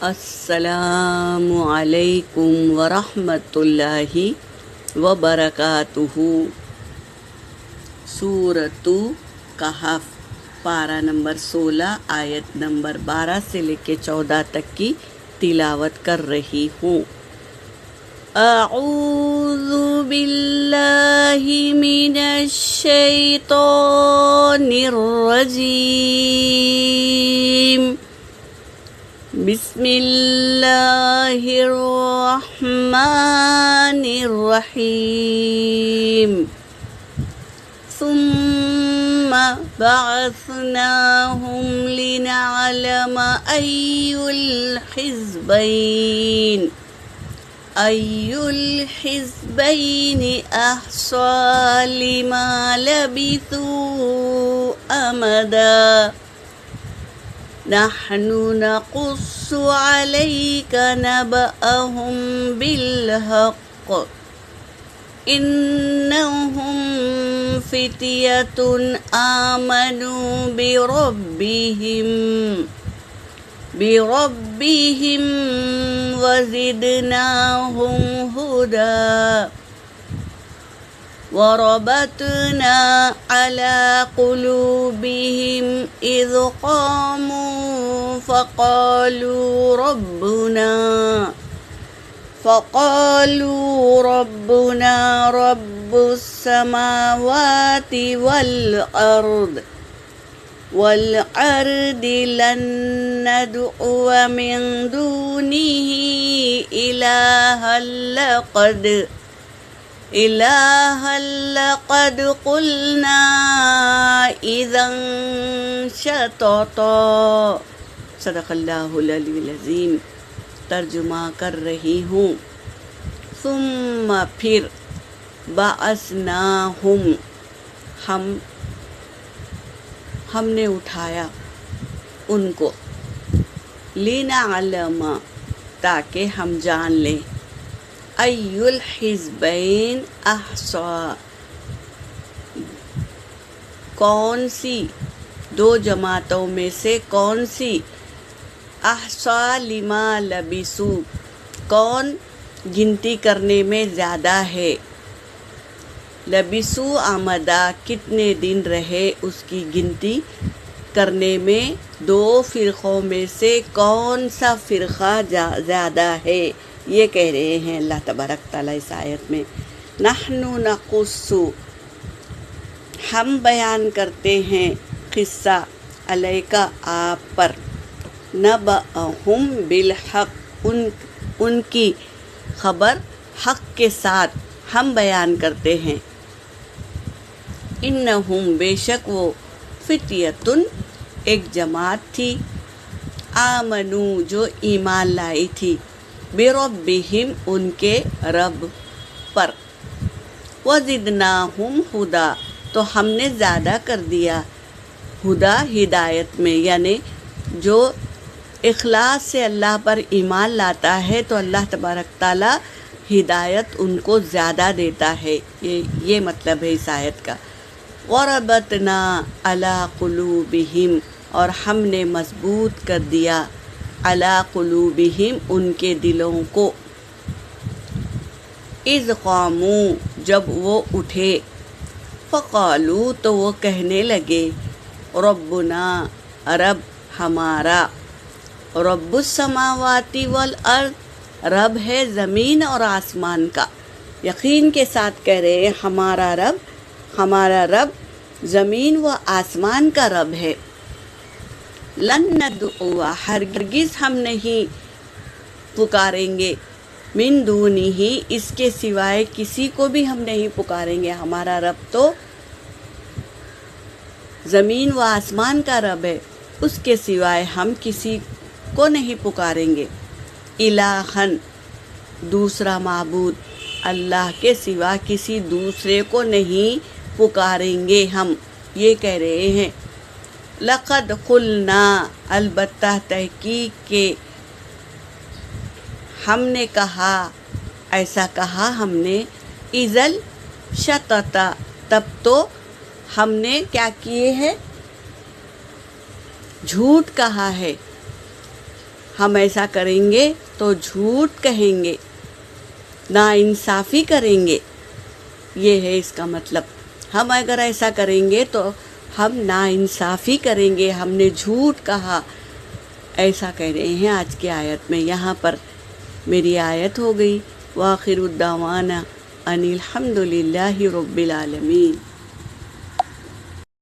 السلام علیکم ورحمۃ اللہ وبرکاتہ۔ سورۃ کہف پارہ نمبر 16 آیت نمبر 12 سے لے کے 14 تک کی تلاوت کر رہی ہوں۔ اعوذ باللہ من الشیطان الرجیم، بسم اللہ الرحمن الرحیم۔ ثم بعثناهم لنعلم أي الحزبين أحصى لما لبثوا أمدا، نحن نقص عليك نبأهم بالحق، إنهم فتية آمنوا بربهم وزدناهم هدى، وربطنا على قلوبهم إذ قاموا فقالوا ربنا رب السماوات والأرض لن ندعو من دونه إلها لقد قلنا إذا شططا۔ صدق اللہ العلی العظیم۔ ترجمہ کر رہی ہوں۔ ثم پھر، بعثناہم ہم نے اٹھایا ان کو، لنعلم تاکہ ہم جان لیں، ای الحزبین احصی کون سی دو جماعتوں میں سے کون سی، احصی لما لبثوا کون گنتی کرنے میں زیادہ ہے، لبثوا آمدہ کتنے دن رہے اس کی گنتی کرنے میں، دو فرقوں میں سے کون سا فرقہ زیادہ ہے، یہ کہہ رہے ہیں اللہ تبارک تعالیٰ اس آیت میں۔ نحن نقص ہم بیان کرتے ہیں، قصہ علیکہ آپ پر، نبأہم بالحق ان کی خبر حق کے ساتھ ہم بیان کرتے ہیں، انہم بے شک وہ، فتیتن ایک جماعت تھی، آمنو جو ایمان لائی تھی، بربہم ان کے رب پر، وزدناہم ہدی تو ہم نے زیادہ کر دیا، ہدا ہدایت میں، یعنی جو اخلاص سے اللہ پر ایمان لاتا ہے تو اللہ تبارک تعالیٰ ہدایت ان کو زیادہ دیتا ہے، یہ مطلب ہے اس آیت کا۔ وَرَبَطْنَا عَلَىٰ قُلُوبِهِمْ اور ہم نے مضبوط کر دیا، عَلَىٰ قُلُوبِهِمْ ان کے دلوں کو، اِذْ قَامُوا جب وہ اٹھے، فقالوا تو وہ کہنے لگے، ربنا رب ہمارا، رب السماوات والارض رب ہے زمین اور آسمان کا، یقین کے ساتھ کہہ رہے ہیں ہمارا رب زمین و آسمان کا رب ہے، لن ندعو ہرگز ہم نہیں پکاریں گے، من دونہ اس کے سوائے کسی کو بھی ہم نہیں پکاریں گے، ہمارا رب تو زمین و آسمان کا رب ہے، اس کے سوائے ہم کسی کو نہیں پکاریں گے، الہن دوسرا معبود، اللہ کے سوا کسی دوسرے کو نہیں پکاریں گے ہم، یہ کہہ رہے ہیں۔ لقد قلنا البتہ تحقیق کے ہم نے کہا، ایسا کہا ہم نے، اذل شططا تب تو ہم نے کیا کیے ہیں، جھوٹ کہا ہے، ہم ایسا کریں گے تو جھوٹ کہیں گے، ناانصافی کریں گے، یہ ہے اس کا مطلب۔ ہم اگر ایسا کریں گے تو ہم ناانصافی کریں گے، ہم نے جھوٹ کہا، ایسا کہہ رہے ہیں آج کی آیت میں۔ یہاں پر میری آیت ہو گئی وآخر الدعوانا ان الحمد للہ رب العالمین۔